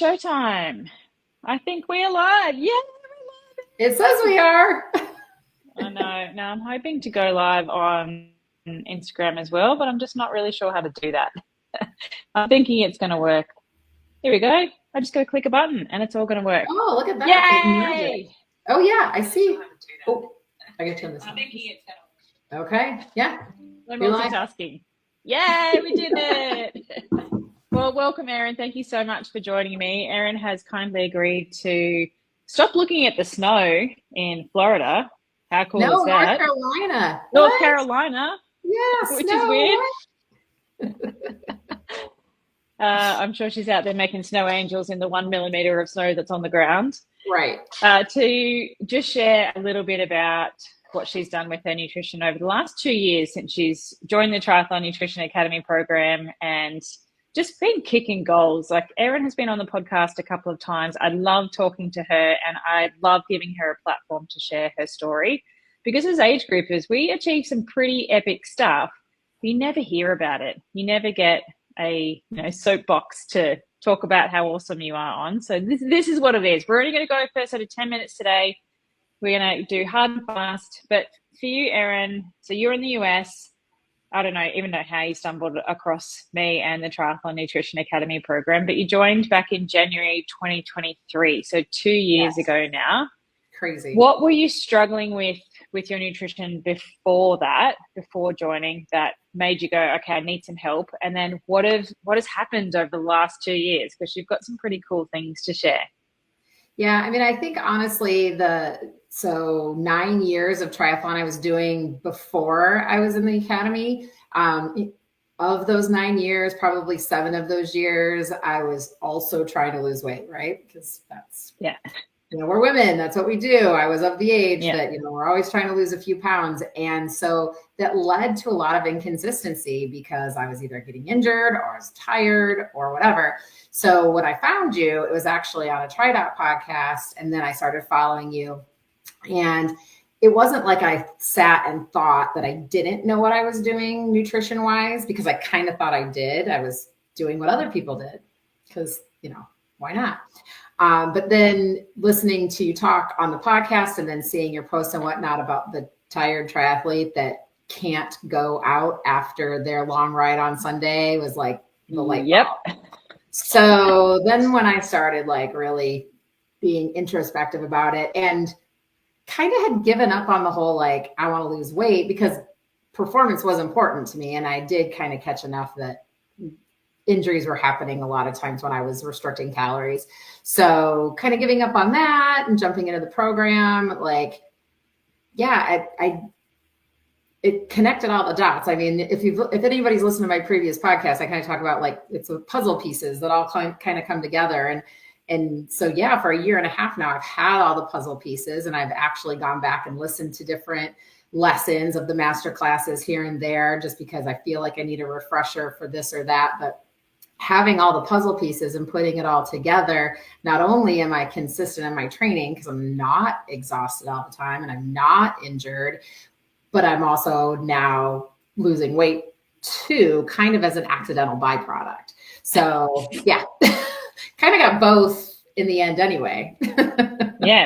showtime. I think we are live. Yeah, It says we are. I know. Now I'm hoping to go live on Instagram as well, but I'm just not really sure how to do that. I'm thinking it's going to work. Here we go. I just got to click a button and it's all going to work. Oh, look at that. It's like magic. Yay! Oh, yeah, I see. Oh, I can turn this I'm on. thinking it's going to work. Okay, yeah. I'm You're live. multitasking. Yay, we did it. Well, welcome, Erin. Thank you so much for joining me. Erin has kindly agreed to stop looking at the snow in Florida. How cool No, is that? North Carolina. North What? Carolina, Yes. which no, is weird. what? I'm sure she's out there making snow angels in the 1 millimeter of snow that's on the ground. Right. To just share a little bit about what she's done with her nutrition over the last 2 years since she's joined the Triathlon Nutrition Academy program and just been kicking goals. Like, Erin has been on the podcast a couple of times. I love talking to her and I love giving her a platform to share her story because as age groupers, we achieve some pretty epic stuff. You never hear about it. You never get a soapbox to talk about how awesome you are on. So this is what it is. We're only going to go for sort of 10 minutes today. We're going to do hard and fast. But for you, Erin, so you're in the US. I don't even know how you stumbled across me and the Triathlon Nutrition Academy program, but you joined back in January 2023, so 2 years ago now. Crazy. What were you struggling with your nutrition before joining, that made you go, okay, I need some help? And then what has happened over the last 2 years? Because you've got some pretty cool things to share. Yeah, I mean, I think honestly, 9 years of triathlon I was doing before I was in the academy. Of those 9 years, probably 7 of those years, I was also trying to lose weight, right? Because that's, we're women. That's what we do. I was of the age that, we're always trying to lose a few pounds. And so that led to a lot of inconsistency because I was either getting injured or I was tired or whatever. So when I found you, it was actually on a TriDot podcast. And then I started following you. And it wasn't like I sat and thought that I didn't know what I was doing nutrition wise, because I kind of thought I did. I was doing what other people did because, why not? But then listening to you talk on the podcast and then seeing your posts and whatnot about the tired triathlete that can't go out after their long ride on Sunday was like the light bulb. So then when I started like really being introspective about it and kind of had given up on the whole, like, I want to lose weight because performance was important to me. And I did kind of catch enough that injuries were happening a lot of times when I was restricting calories. So kind of giving up on that and jumping into the program, like, it connected all the dots. I mean, if anybody's listened to my previous podcast, I kind of talk about like, it's the puzzle pieces that all kind of come together. And so, for a year and a half now, I've had all the puzzle pieces and I've actually gone back and listened to different lessons of the master classes here and there, just because I feel like I need a refresher for this or that. But having all the puzzle pieces and putting it all together, not only am I consistent in my training because I'm not exhausted all the time and I'm not injured, but I'm also now losing weight too, kind of as an accidental byproduct. So kind of got both in the end anyway.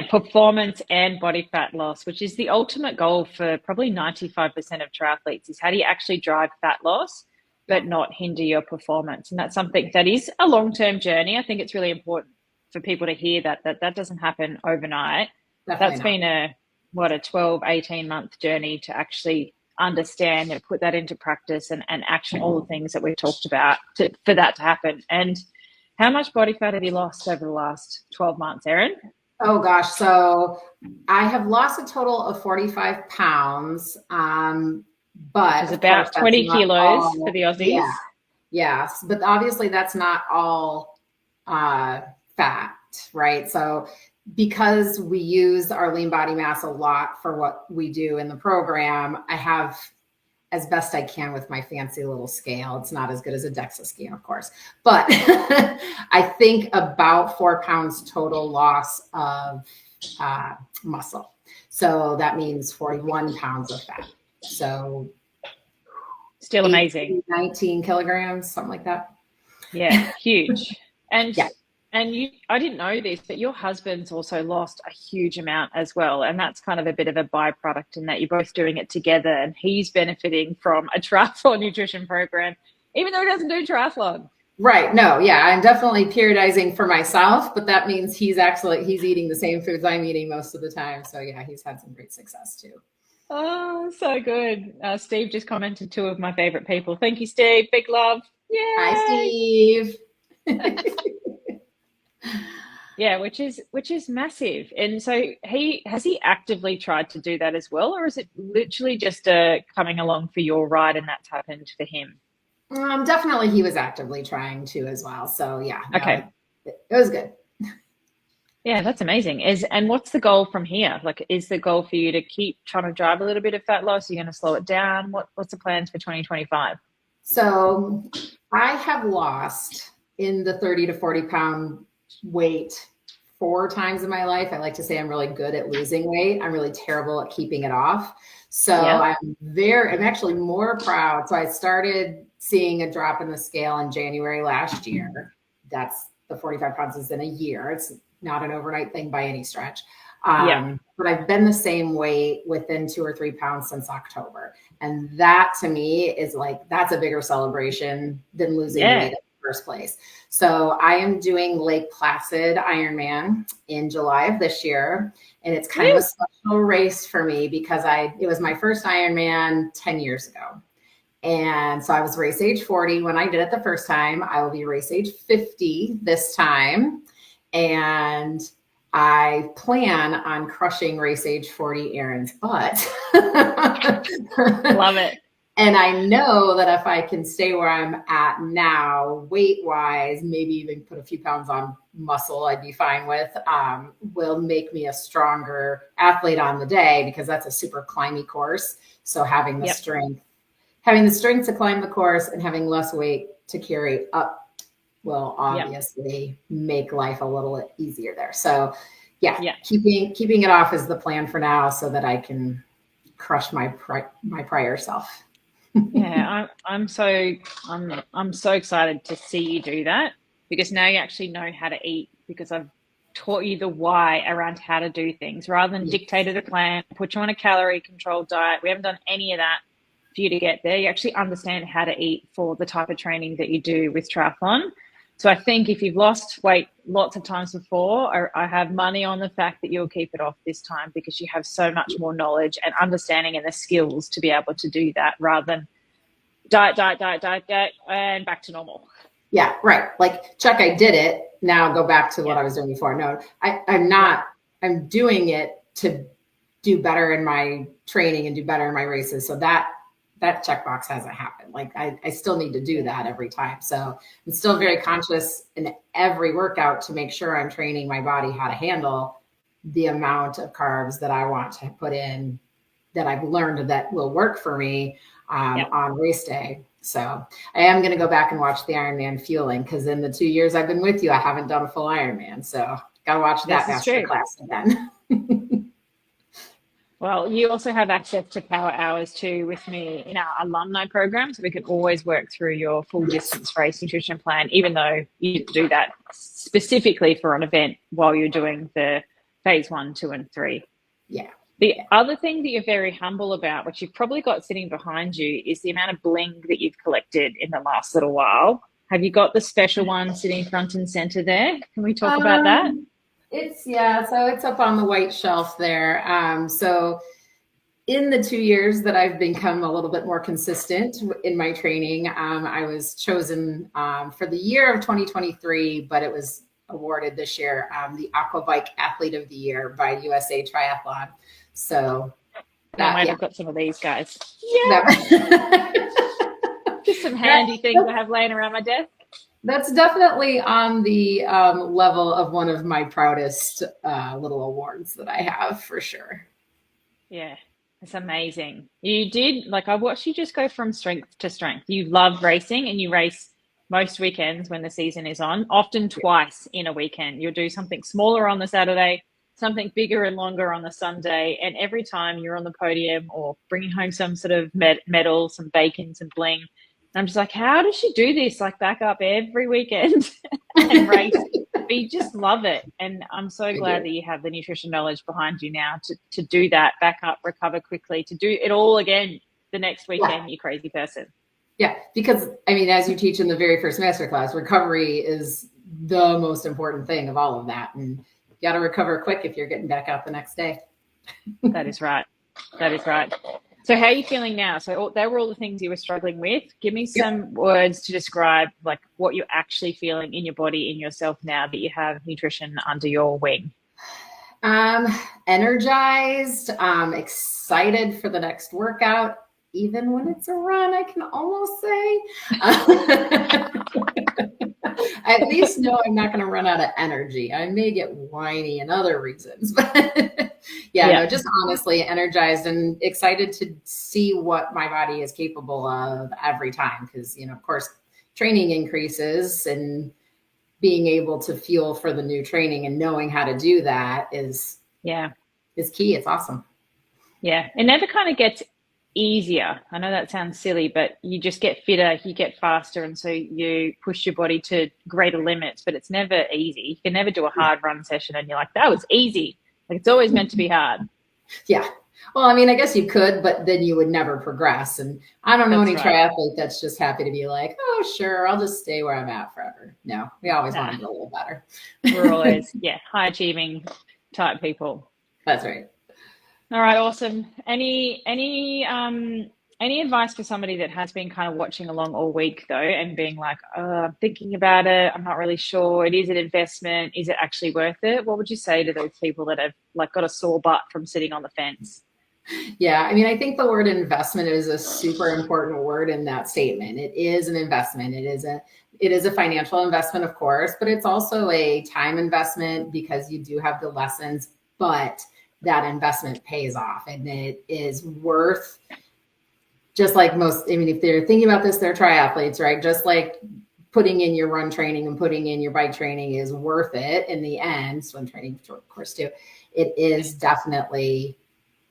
Performance and body fat loss, which is the ultimate goal for probably 95% of triathletes, is how do you actually drive fat loss but not hinder your performance? And that's something that is a long-term journey. I think it's really important for people to hear that doesn't happen overnight. That's been a 12, 18-month journey to actually understand and put that into practice and action all the things that we've talked about for that to happen. And how much body fat have you lost over the last 12 months, Erin? Oh gosh. So I have lost a total of 45 pounds. But it's about 20 kilos for the Aussies. Yes. But obviously that's not all fat, right? So because we use our lean body mass a lot for what we do in the program, I have, as best I can with my fancy little scale. It's not as good as a DEXA scale, of course, but I think about 4 pounds total loss of muscle. So that means 41 pounds of fat. So still amazing. 19 kilograms, something like that. Yeah, huge. And And I didn't know this, but your husband's also lost a huge amount as well. And that's kind of a bit of a byproduct in that you're both doing it together, and he's benefiting from a triathlon nutrition program, even though he doesn't do triathlon. Right. No, yeah, I'm definitely periodizing for myself, but that means he's eating the same foods I'm eating most of the time. So yeah, he's had some great success too. Oh, so good. Steve just commented, two of my favorite people. Thank you, Steve. Big love. Hi, Yay. Steve. Yeah, which is massive. And so has he actively tried to do that as well, or is it literally just coming along for your ride and that's happened for him? Definitely he was actively trying to as well. So yeah, no, Okay. it was good. Yeah, that's amazing. And what's the goal from here? Like, is the goal for you to keep trying to drive a little bit of fat loss? Are you going to slow it down? What's the plans for 2025? So I have lost in the 30 to 40 pound weight 4 times in my life. I like to say I'm really good at losing weight. I'm really terrible at keeping it off. So Yeah. I'm actually more proud. So I started seeing a drop in the scale in January last year. That's the 45 pounds is in a year. It's not an overnight thing by any stretch. But I've been the same weight within 2 or 3 pounds since October. And that to me is like, that's a bigger celebration than losing weight in the first place. So I am doing Lake Placid Ironman in July of this year. And it's kind of a special race for me because it was my first Ironman 10 years ago. And so I was race age 40 when I did it the first time. I will be race age 50 this time. And I plan on crushing race age 40 Erin's butt. Love it. And I know that if I can stay where I'm at now, weight-wise, maybe even put a few pounds on muscle, I'd be fine with, will make me a stronger athlete on the day because that's a super climby course. So having the strength to climb the course and having less weight to carry up will obviously make life a little easier there. So keeping it off is the plan for now so that I can crush my prior self. Yeah, I'm so excited to see you do that, because now you actually know how to eat, because I've taught you the why around how to do things rather than dictated a plan, put you on a calorie controlled diet. We haven't done any of that for you to get there. You actually understand how to eat for the type of training that you do with triathlon. So I think if you've lost weight lots of times before, I have money on the fact that you'll keep it off this time, because you have so much more knowledge and understanding and the skills to be able to do that rather than diet, and back to normal. Yeah, right. Like, check, I did it. Now go back to what I was doing before. No, I'm not. I'm doing it to do better in my training and do better in my races. So that checkbox hasn't happened. Like I still need to do that every time. So I'm still very conscious in every workout to make sure I'm training my body how to handle the amount of carbs that I want to put in that I've learned that will work for me on race day. So I am going to go back and watch the Ironman Fueling, because in the 2 years I've been with you, I haven't done a full Ironman. So got to watch that master class again. Well, you also have access to power hours too with me in our alumni program. So we can always work through your full distance race nutrition plan, even though you didn't do that specifically for an event while you're doing the phase 1, 2, and 3. Yeah. The other thing that you're very humble about, which you've probably got sitting behind you, is the amount of bling that you've collected in the last little while. Have you got the special one sitting front and center there? Can we talk about that? So it's up on the white shelf there. So in the 2 years that I've become a little bit more consistent in my training, I was chosen for the year of 2023, but it was awarded this year the Aquabike Athlete of the Year by USA Triathlon. So I might have got some of these guys. Yeah. Just some handy things I have laying around my desk. That's definitely on the level of one of my proudest little awards that I have, for sure. Yeah, it's amazing. You did, like, I watched you just go from strength to strength. You love racing, and you race most weekends when the season is on, often twice in a weekend. You'll do something smaller on the Saturday, something bigger and longer on the Sunday. And every time you're on the podium or bringing home some sort of medal, some bacon, some bling, I'm just like, how does she do this? Like, back up every weekend and race but you just love it. And I'm so glad that you have the nutrition knowledge behind you now to do that, back up, recover quickly, to do it all again the next weekend, you crazy person. Yeah, because I mean, as you teach in the very first masterclass, recovery is the most important thing of all of that. And you got to recover quick if you're getting back out the next day. That is right. That is right. So how are you feeling now? So they were all the things you were struggling with. Give me some words to describe like what you're actually feeling in your body, in yourself now that you have nutrition under your wing. Energized, excited for the next workout. Even when it's a run, I can almost say. I at least know I'm not going to run out of energy. I may get whiny and other reasons, but no, just honestly energized and excited to see what my body is capable of every time. Because, of course, training increases, and being able to fuel for the new training and knowing how to do that is key. It's awesome. Yeah. It never kind of gets easier. I know that sounds silly, but you just get fitter, you get faster, and so you push your body to greater limits, but it's never easy. You can never do a hard run session and you're like, that was easy. Like, it's always meant to be hard. Yeah. Well, I mean, I guess you could, but then you would never progress. And I don't know any triathlete that's just happy to be like, oh, sure, I'll just stay where I'm at forever. No, we always want to get a little better. We're always, high achieving type people. That's right. All right, awesome. Any advice for somebody that has been kind of watching along all week though, and being like, I'm thinking about it, I'm not really sure, it is an investment, is it actually worth it? What would you say to those people that have like got a sore butt from sitting on the fence? Yeah, I mean, I think the word investment is a super important word in that statement. It is an investment. It is a financial investment, of course, but it's also a time investment because you do have the lessons, but that investment pays off, and it is worth, just like most, I mean, if they're thinking about this, they're triathletes, right? Just like putting in your run training and putting in your bike training is worth it in the end, swim training, of course, too. It is definitely,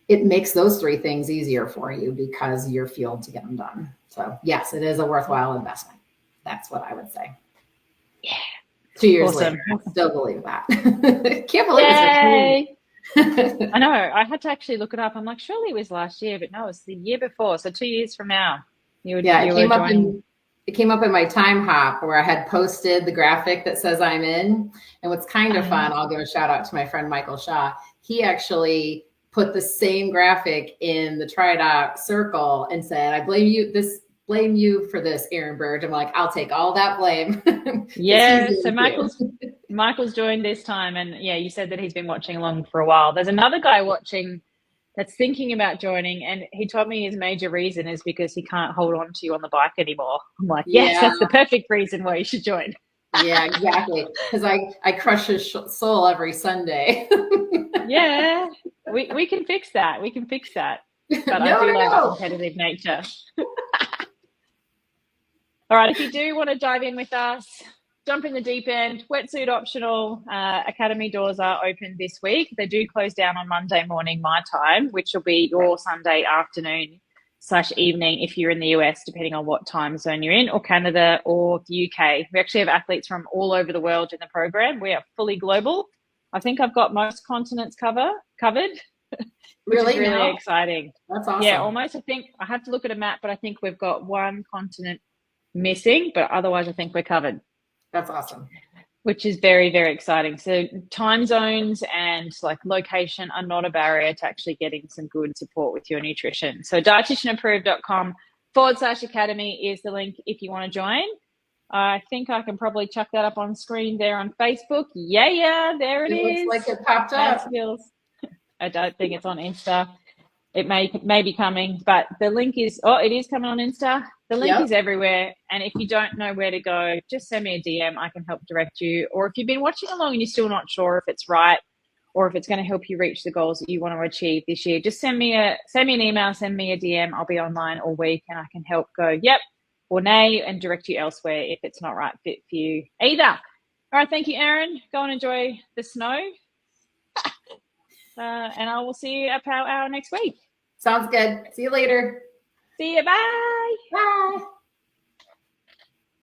it makes those three things easier for you because you're fueled to get them done. So yes, it is a worthwhile investment. That's what I would say. Yeah. 2 years later, I still believe that. Can't believe it's I know. I had to actually look it up. I'm like, surely it was last year, but no, it's the year before. So 2 years from now, it came up in my time hop where I had posted the graphic that says I'm in. And what's kind of fun, I'll give a shout out to my friend Michael Shaw. He actually put the same graphic in the TriDoc circle and said, I blame you for this, Erin Bird. I'm like, I'll take all that blame. Yeah. So Michael's joined this time, and you said that he's been watching along for a while. There's another guy watching that's thinking about joining, and he told me his major reason is because he can't hold on to you on the bike anymore. I'm like, yes, that's the perfect reason why you should join. Yeah, exactly. Because I crush his soul every Sunday. Yeah, we can fix that. We can fix that. But I do like the competitive nature. All right, if you do want to dive in with us, jump in the deep end, wetsuit optional. Academy doors are open this week. They do close down on Monday morning, my time, which will be your Sunday afternoon/evening if you're in the US, depending on what time zone you're in, or Canada or the UK. We actually have athletes from all over the world in the program. We are fully global. I think I've got most continents covered, which is really exciting. That's awesome. Yeah, almost. I think I have to look at a map, but I think we've got one continent missing, but otherwise I think we're covered. That's awesome. Which is very, very exciting. So time zones and like location are not a barrier to actually getting some good support with your nutrition. So dietitianapproved.com/academy is the link if you want to join. I think I can probably chuck that up on screen there on Facebook. Yeah, there it is. Looks like it popped up. I don't think it's on Insta. It may be coming, but the link is, it is coming on Insta. The link is everywhere. And if you don't know where to go, just send me a DM. I can help direct you. Or if you've been watching along and you're still not sure if it's right or if it's going to help you reach the goals that you want to achieve this year, just send me an email, send me a DM. I'll be online all week and I can help go yep or nay and direct you elsewhere if it's not right fit for you either. All right. Thank you, Erin. Go and enjoy the snow. And I will see you at Power Hour next week. Sounds good. See you later. See you. Bye. Bye.